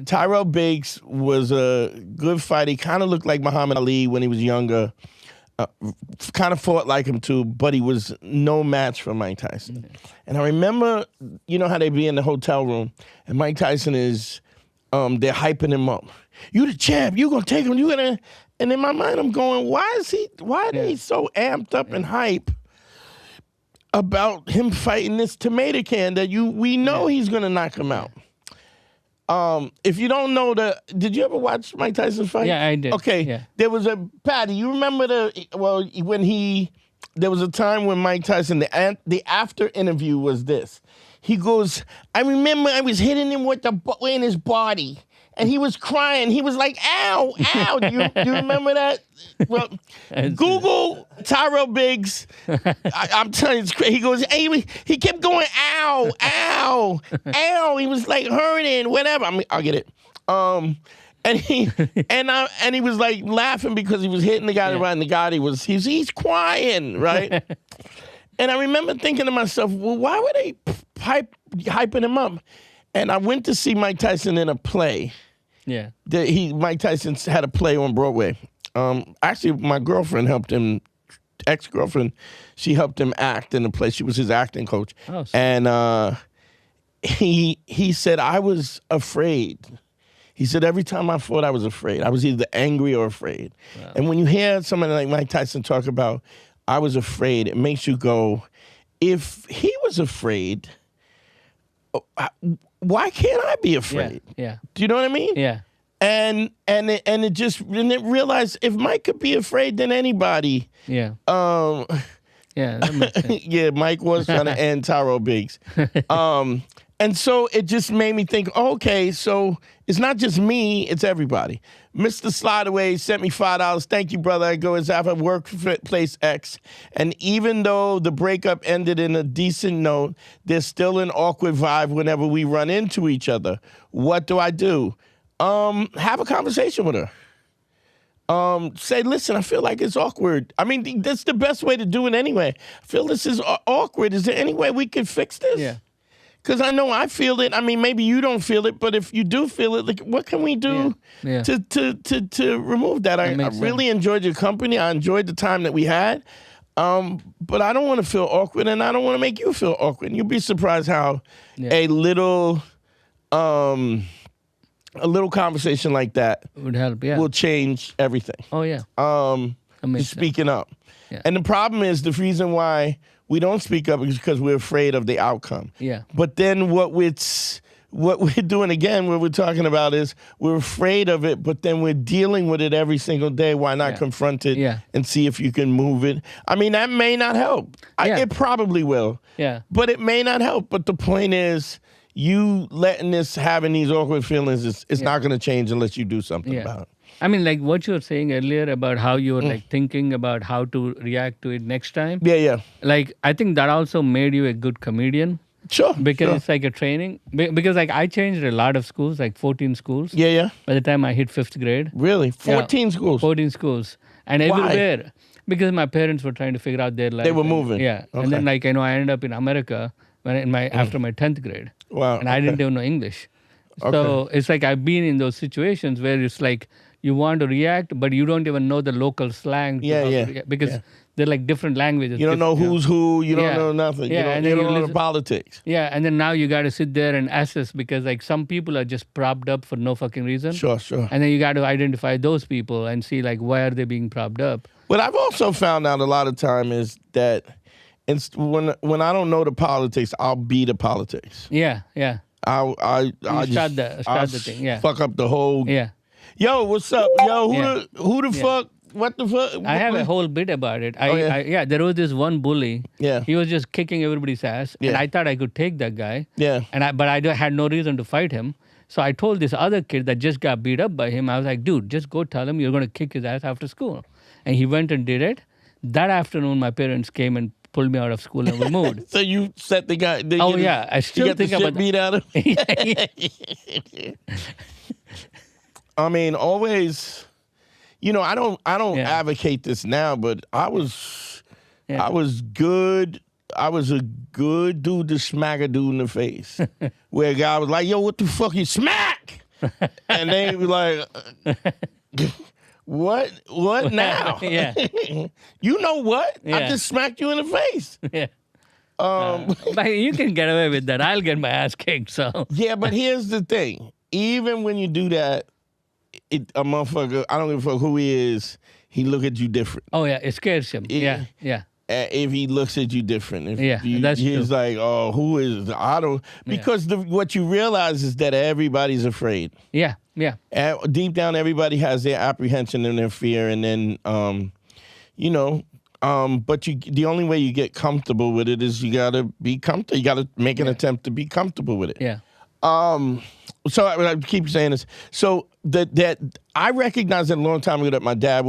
Tyrell Biggs was a good fighter. He kind of looked like Muhammad Ali when he was younger. Kind of fought like him too, but he was no match for Mike Tyson. And I remember, you know how they be in the hotel room, and Mike Tyson is, they're hyping him up. You the champ, you gonna take him, you gonna, and in my mind I'm going, why are they so amped up and hype about him fighting this tomato can that we know he's gonna knock him out? If you don't know did you ever watch Mike Tyson fight? Yeah, I did. Okay, there was Patty, you remember there was a time when Mike Tyson, the after interview was this. He goes, I remember I was hitting him in his body, and he was crying. He was like, ow, ow. Do you remember that? Well, Google Tyrell Biggs. I'm telling you, it's crazy. He goes, hey, he kept going, ow, ow, ow. He was like hurting, whatever. I mean, I'll get it. And he was like laughing because he was hitting the guy right in the guy. He's crying, right? And I remember thinking to myself, well, why were they hyping him up? And I went to see Mike Tyson in a play. Mike Tyson had a play on Broadway. Actually, my girlfriend helped him. Ex-girlfriend, she helped him act in the play. She was his acting coach, and he said I was afraid. He said every time I fought, I was afraid. I was either angry or afraid. Wow. And when you hear somebody like Mike Tyson talk about I was afraid, it makes you go, if he was afraid, why can't I be afraid? Yeah. Do you know what I mean? Yeah. And it realized if Mike could be afraid, then anybody. Yeah. Yeah. That makes sense. Yeah, Mike was trying to end Tyro Biggs. And so it just made me think, okay, so it's not just me, it's everybody. Mr. Slideaway sent me $5. Thank you, brother. I go as I have workplace X. And even though the breakup ended in a decent note, there's still an awkward vibe whenever we run into each other. What do I do? Have a conversation with her. Say, listen, I feel like it's awkward. I mean, that's the best way to do it anyway. I feel this is awkward. Is there any way we can fix this? Yeah. Because I know I feel it. I mean, maybe you don't feel it, but if you do feel it, like, what can we do to remove that? I really enjoyed your company. I enjoyed the time that we had. But I don't want to feel awkward, and I don't want to make you feel awkward. And you'll be surprised how a little conversation like that would help. Yeah. will change everything. Oh yeah. Speaking up. Yeah. And the problem is the reason why we don't speak up is because we're afraid of the outcome. Yeah. But then what we're doing again, what we're talking about is we're afraid of it, but then we're dealing with it every single day. Why not confront it and see if you can move it? I mean, that may not help. It probably will. Yeah. But it may not help. But the point is, you having these awkward feelings is not going to change unless you do something about it. I mean, like what you were saying earlier about how you were like thinking about how to react to it next time. Yeah. Like, I think that also made you a good comedian. Sure. Because it's like a training. Because like I changed a lot of schools, like 14 schools. Yeah. By the time I hit 5th grade. Really? 14 schools? 14 schools. And everywhere. Because my parents were trying to figure out their life. They were moving. Yeah. Okay. And then like, I ended up in America after my 10th grade. Wow. And I didn't even know English. So it's like I've been in those situations where it's like you want to react, but you don't even know the local slang. Because they're like different languages. You don't know who's who. You don't know nothing. Yeah, you don't know the politics. Yeah, and then now you got to sit there and assess because like some people are just propped up for no fucking reason. Sure. And then you got to identify those people and see like why are they being propped up. What I've also found out a lot of time is that when I don't know the politics, I'll be the politics. Yeah. I'll start the thing. Yeah. Fuck up the whole. Yeah. Yo, what's up? Yo, who the fuck? What the fuck? I have a whole bit about it. There was this one bully. Yeah. He was just kicking everybody's ass. Yeah. And I thought I could take that guy. Yeah. But I had no reason to fight him. So I told this other kid that just got beat up by him, I was like, dude, just go tell him you're going to kick his ass after school. And he went and did it. That afternoon, my parents came and pulled me out of school and we moved. So you set the guy. I still think about beat out of him. I mean, always. I don't advocate this now, but I was good. I was a good dude to smack a dude in the face. Where a guy was like, yo, what the fuck you smack? And they were like, what now? Yeah. You know what? Yeah. I just smacked you in the face. Yeah. But you can get away with that. I'll get my ass kicked, so. Yeah, but here's the thing. Even when you do that, a motherfucker, I don't give a fuck who he is, he look at you different. Oh, yeah, it scares him. Yeah. If he looks at you different. That's he's true. like, oh, who is, I don't, because what you realize is that everybody's afraid. Yeah. Deep down, everybody has their apprehension and their fear, and then, but the only way you get comfortable with it is you gotta be comfortable. You gotta make an attempt to be comfortable with it. Yeah. So I keep saying this. So that I recognized that a long time ago that my dad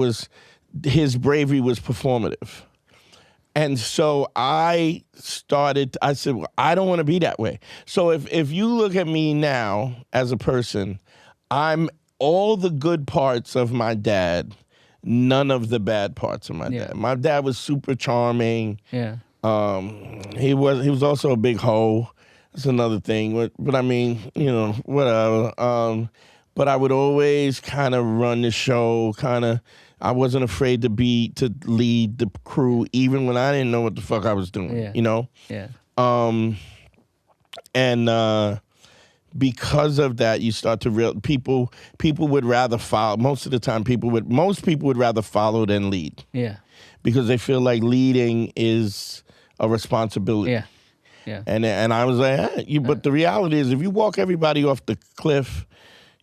his bravery was performative. And so I said, well, I don't want to be that way. So if you look at me now as a person, I'm all the good parts of my dad, none of the bad parts of my dad. My dad was super charming. Yeah. He was also a big hoe. That's another thing. But I mean, whatever. But I would always kind of run the show, I wasn't afraid to lead the crew, even when I didn't know what the fuck I was doing. Yeah. You know. Yeah. And because of that, you start to people would rather follow. Most of the time, most people would rather follow than lead. Yeah. Because they feel like leading is a responsibility. Yeah. Yeah. And I was like, but the reality is, if you walk everybody off the cliff,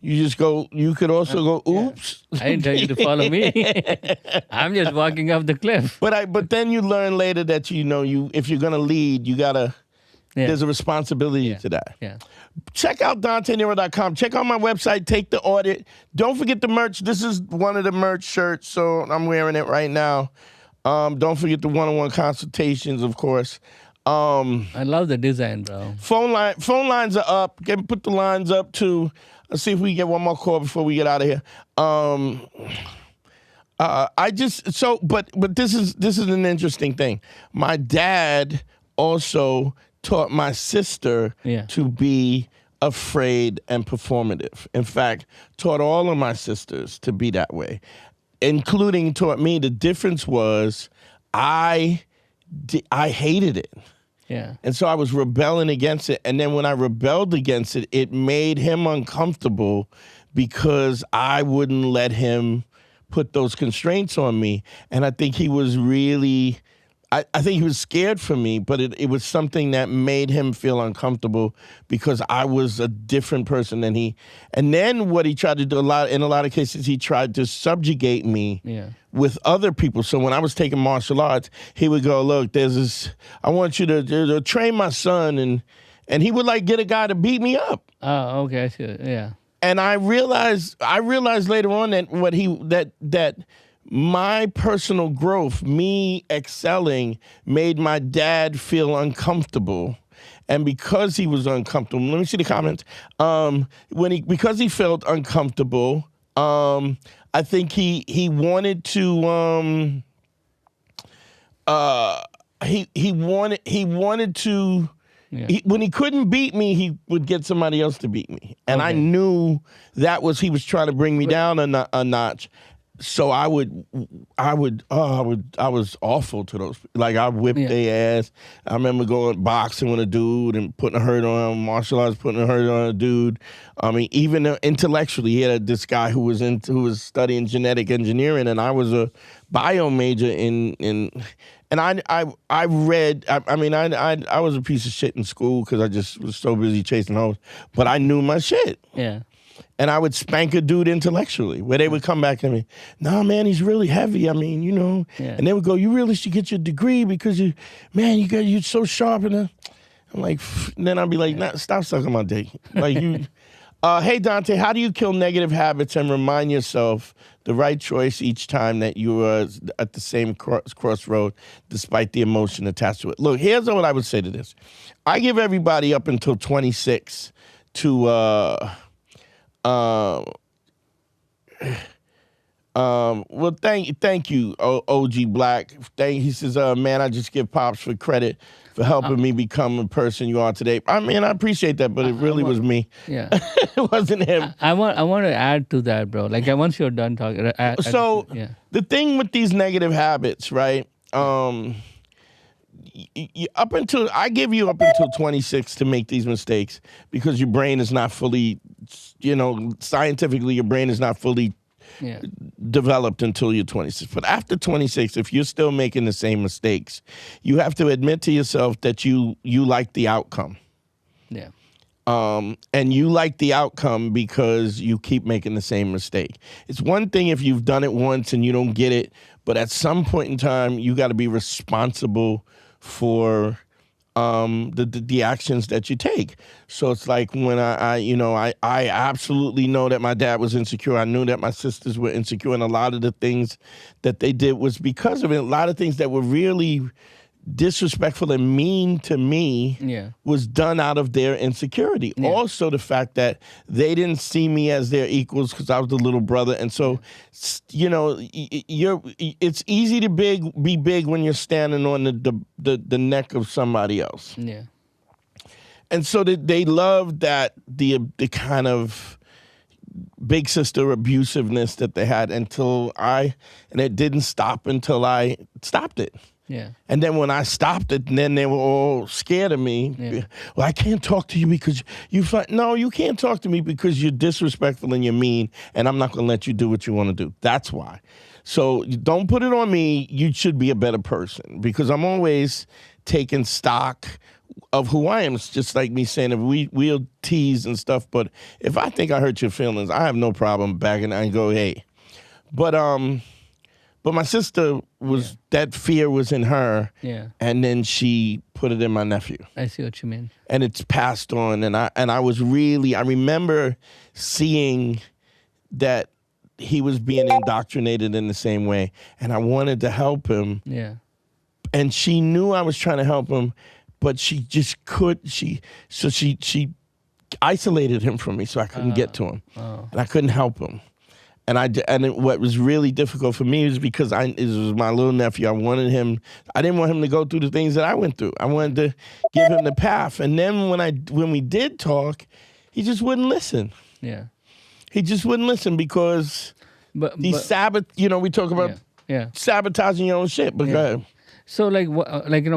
you just go. You could also go, oops. I didn't tell you to follow me. I'm just walking off the cliff. But then you learn later that if you're gonna lead, you gotta. Yeah. There's a responsibility to that. Yeah. Check out DanteNero.com. Check out my website. Take the audit. Don't forget the merch. This is one of the merch shirts, so I'm wearing it right now. Don't forget the one-on-one consultations, of course. I love the design, bro. Phone lines are up. Put the lines up too. Let's see if we can get one more call before we get out of here. But this is an interesting thing. My dad also taught my sister to be afraid and performative. In fact, taught all of my sisters to be that way, including taught me. The difference was I hated it. Yeah. And so I was rebelling against it. And then when I rebelled against it, it made him uncomfortable because I wouldn't let him put those constraints on me. And I think he was really... I think he was scared for me, but it was something that made him feel uncomfortable because I was a different person than he. And then what he tried to do in a lot of cases, he tried to subjugate me with other people. So when I was taking martial arts, he would go, look, there's this, I want you to train my son. And he would like get a guy to beat me up. Oh, okay. I see. Yeah. And I realized later on that my personal growth, me excelling, made my dad feel uncomfortable. And because he was uncomfortable, let me see the comments. Because he felt uncomfortable, I think he wanted to he wanted to when he couldn't beat me, he would get somebody else to beat me. And I knew he was trying to bring me down a notch. So I was awful to those. Like I whipped their ass. I remember going boxing with a dude and putting a hurt on him, martial arts, putting a hurt on a dude. I mean, even intellectually, he had this guy who was studying genetic engineering, and I was a bio major and I read. I was a piece of shit in school because I just was so busy chasing hoes. But I knew my shit. Yeah. And I would spank a dude intellectually, where they would come back to me, nah, man, he's really heavy. I mean, And they would go, you really should get your degree because you're so sharp. And I'm like, and then I'd be like, nah, stop sucking my dick. Like you. Hey, Dante, how do you kill negative habits and remind yourself the right choice each time that you are at the same crossroad, despite the emotion attached to it? Look, here's what I would say to this. I give everybody up until 26 to... well, thank you, OG Black. He says, man, I just give Pops for credit for helping me become the person you are today. I mean, I appreciate that, but it really was me. Yeah. It wasn't him. I want to add to that, bro. Like once you're done talking. The thing with these negative habits, right? I give you up until 26 to make these mistakes because your brain is not fully, scientifically, your brain is not fully developed until you're 26. But after 26, if you're still making the same mistakes, you have to admit to yourself that you like the outcome. Yeah. And you like the outcome because you keep making the same mistake. It's one thing if you've done it once and you don't get it, but at some point in time, you got to be responsible for the actions that you take. So it's like when I absolutely know that my dad was insecure. I knew that my sisters were insecure, and a lot of the things that they did was because of it. A lot of things that were really disrespectful and mean to me was done out of their insecurity. Also, the fact that they didn't see me as their equals because I was the little brother. And so, it's easy to be big when you're standing on the neck of somebody else. Yeah. And so they love that the kind of big sister abusiveness that they had and it didn't stop until I stopped it. Yeah. And then when I stopped it, then they were all scared of me. Yeah. Well, I can't talk to you because no, you can't talk to me because you're disrespectful and you're mean, and I'm not going to let you do what you want to do. That's why. So don't put it on me. You should be a better person, because I'm always taking stock of who I am. It's just like me saying, if we'll tease and stuff, but if I think I hurt your feelings, I have no problem backing and go, hey. But my sister was, that fear was in her, and then she put it in my nephew. I see what you mean. And it's passed on, and I remember seeing that he was being indoctrinated in the same way, and I wanted to help him. Yeah. And she knew I was trying to help him, but she just she isolated him from me, so I couldn't get to him, and I couldn't help him. What was really difficult for me was because it was my little nephew. I didn't want him to go through the things that I went through. I wanted to give him the path. And then when we did talk, he just wouldn't listen. Yeah. He just wouldn't listen because we talk about sabotaging your own shit. But go ahead. So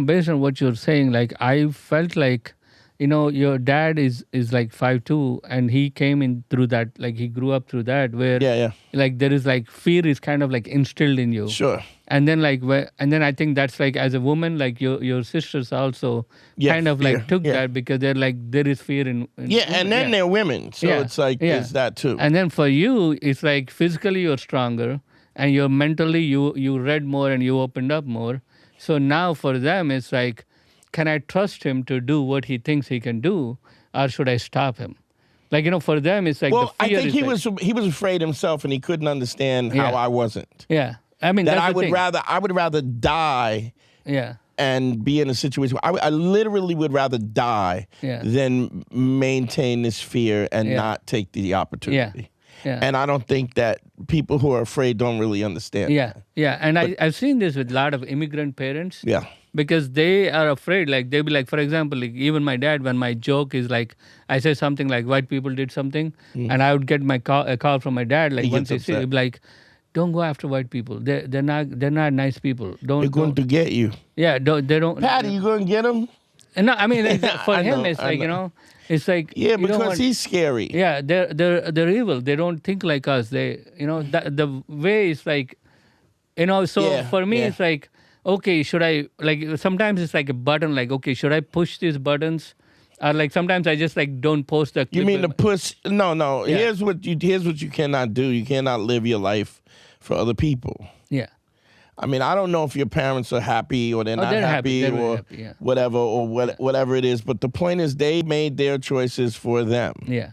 based on what you're saying, I felt like, your dad is like 5'2", and he came in through that, he grew up through that, where there is fear is kind of instilled in you. Sure. And then I think that's as a woman, your sisters also kind of took that, because they're there is fear in and then they're women, so it's it's that too. And then for you, it's physically you're stronger, and you're mentally you read more and you opened up more. So now for them, it's can I trust him to do what he thinks he can do, or should I stop him? For them, it's the fear. I think he was afraid himself, and he couldn't understand how I wasn't. Yeah, I mean that that's I would rather die. Yeah. And be in a situation where I literally would rather die than maintain this fear and not take the opportunity. Yeah. And I don't think that people who are afraid don't really understand. Yeah, and I've seen this with a lot of immigrant parents. Yeah. Because they are afraid, they'll be for example, even my dad, when my joke is I say something white people did something, and I would get a call from my dad, once he see, he'd be don't go after white people. They're not nice people. They're going to get you. Yeah, they don't. Patty, you going to get them? No, I mean, for him, it's it's yeah, because he's scary. Yeah, they're evil. They don't think like us. They, the way is So for me, it's okay, should I sometimes it's a button. Okay, should I push these buttons? Or sometimes I just don't post the clip. You mean to push? No. Yeah. Here's what you cannot do. You cannot live your life for other people. Yeah. I mean, I don't know if your parents are happy or they're not happy or whatever or whatever it is. But the point is, they made their choices for them. Yeah.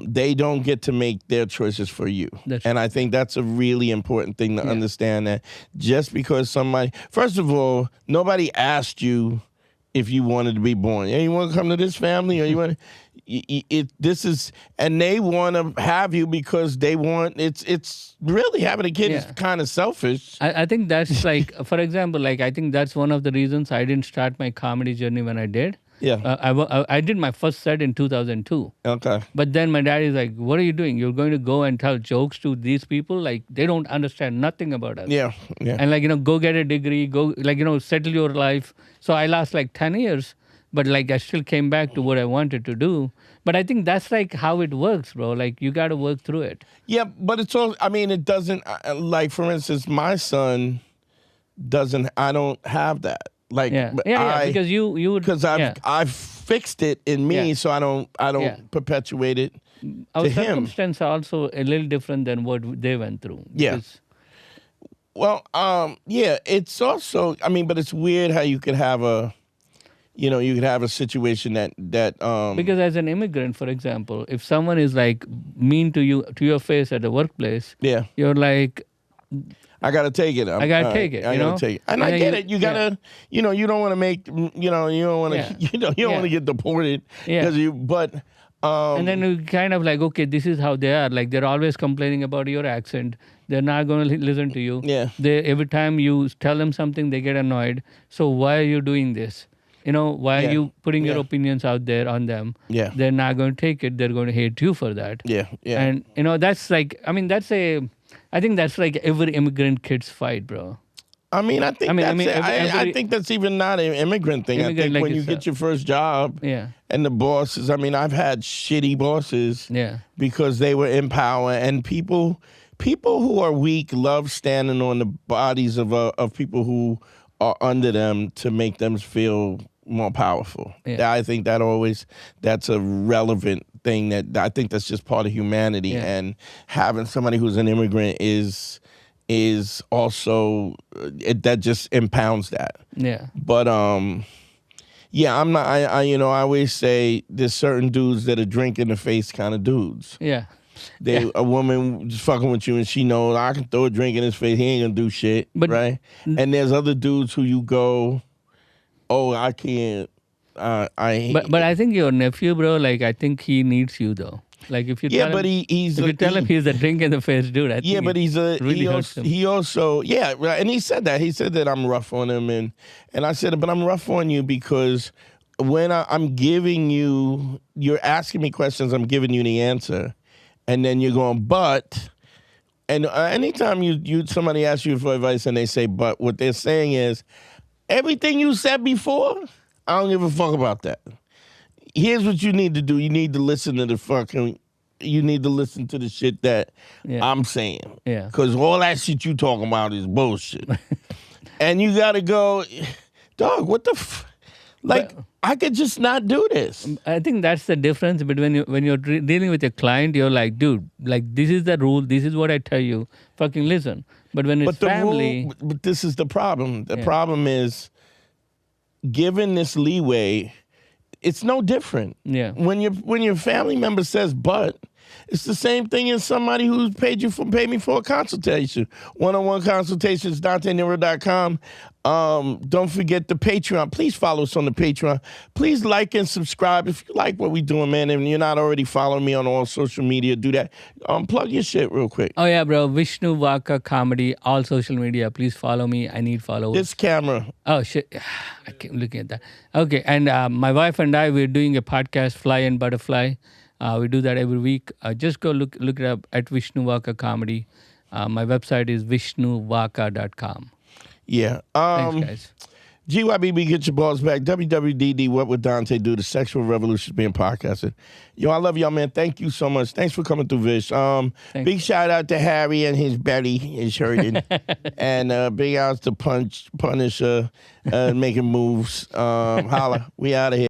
They don't get to make their choices for you. And I think that's a really important thing to understand, that just because somebody, first of all, nobody asked you if you wanted to be born. Yeah, you want to come to this family, or you want and they want to have you because they want, it's really, having a kid is kind of selfish. I think that's for example, I think that's one of the reasons I didn't start my comedy journey when I did. Yeah. I did my first set in 2002. Okay. But then my dad is what are you doing? You're going to go and tell jokes to these people? They don't understand nothing about us. Yeah. And go get a degree, go, settle your life. So I lost 10 years, but I still came back to what I wanted to do. But I think that's how it works, bro. You got to work through it. Yeah, but it's all, I mean, it doesn't, for instance, my son I don't have that. Because because I've fixed it in me, so I don't perpetuate it Our to him. circumstances are also a little different than what they went through. Yeah. Well, it's also, but it's weird how you could have a situation that because as an immigrant, for example, if someone is mean to you, to your face at the workplace, you're I gotta take it. I gotta take it. I gotta take it, and I get it. You gotta, you don't want to make, you don't want to, you don't want to get deported because but. And then you kind of okay, this is how they are. They're always complaining about your accent. They're not going to listen to you. Yeah. Every time you tell them something, they get annoyed. So why are you doing this? Why are you putting your Yeah. opinions out there on them? Yeah. They're not going to take it. They're going to hate you for that. Yeah. Yeah. And that's like, I think that's like every immigrant kid's fight, bro. I mean, I think that's it. I every think that's even not an immigrant thing. I think like when you it's get your first job, Yeah. and the bosses. I mean, I've had shitty bosses, Yeah. because they were in power, and people who are weak love standing on the bodies of people who are under them to make them feel more powerful. Yeah. I think that's a relevant thing that I think that's just part of humanity, Yeah. and having somebody who's an immigrant is also that just impounds that. Yeah. But yeah, I'm not. I always say there's certain dudes that are drink in the face kind of dudes. Yeah. A woman just fucking with you and she knows I can throw a drink in his face, he ain't gonna do shit, right? And there's other dudes who you go, oh, I can't. But I think your nephew, bro, like I think he needs you though. Like if you yeah, tell but him, he's if you tell him he's a drink in the face dude, I think yeah, but it really hurts him. he also yeah, right, and he said that I'm rough on him, and I said, but I'm rough on you because when I'm giving you, you're asking me questions, I'm giving you the answer, and then you're going but, and anytime you somebody asks you for advice and they say but, what they're saying is everything you said before, I don't give a fuck about that. Here's what you need to do. You need to listen to the shit that I'm saying. Yeah. Because all that shit you talking about is bullshit. And you got to go, dog, what the I could just not do this. I think that's the difference between when you're dealing with a client, you're like, dude, like this is the rule. This is what I tell you. Fucking listen. But when it's family. But this is the problem. The problem is given this leeway, it's no different. Yeah. When your family member says but, it's the same thing as somebody who's paid me for a consultation. One-on-one consultations, DanteNero.com. Don't forget the Patreon. Please follow us on the Patreon. Please like and subscribe if you like what we're doing, man. And you're not already following me on all social media, do that. Plug your shit real quick. Oh yeah, bro. Vishnu Vaka Comedy, all social media. Please follow me. I need followers. This camera. Oh shit, I keep looking at that. Okay, and my wife and I, we're doing a podcast, Fly and Butterfly. We do that every week. Just go look it up at Vishnu Vaka Comedy. My website is vishnuvaka.com. Yeah. Thanks, guys. GYBB, get your balls back. WWDD, What Would Dante Do? The Sexual Revolution is being podcasted. Yo, I love y'all, man. Thank you so much. Thanks for coming through, Vish. Big shout out to Harry and his belly is hurting. And big outs to Punisher making moves. Holla. We out of here.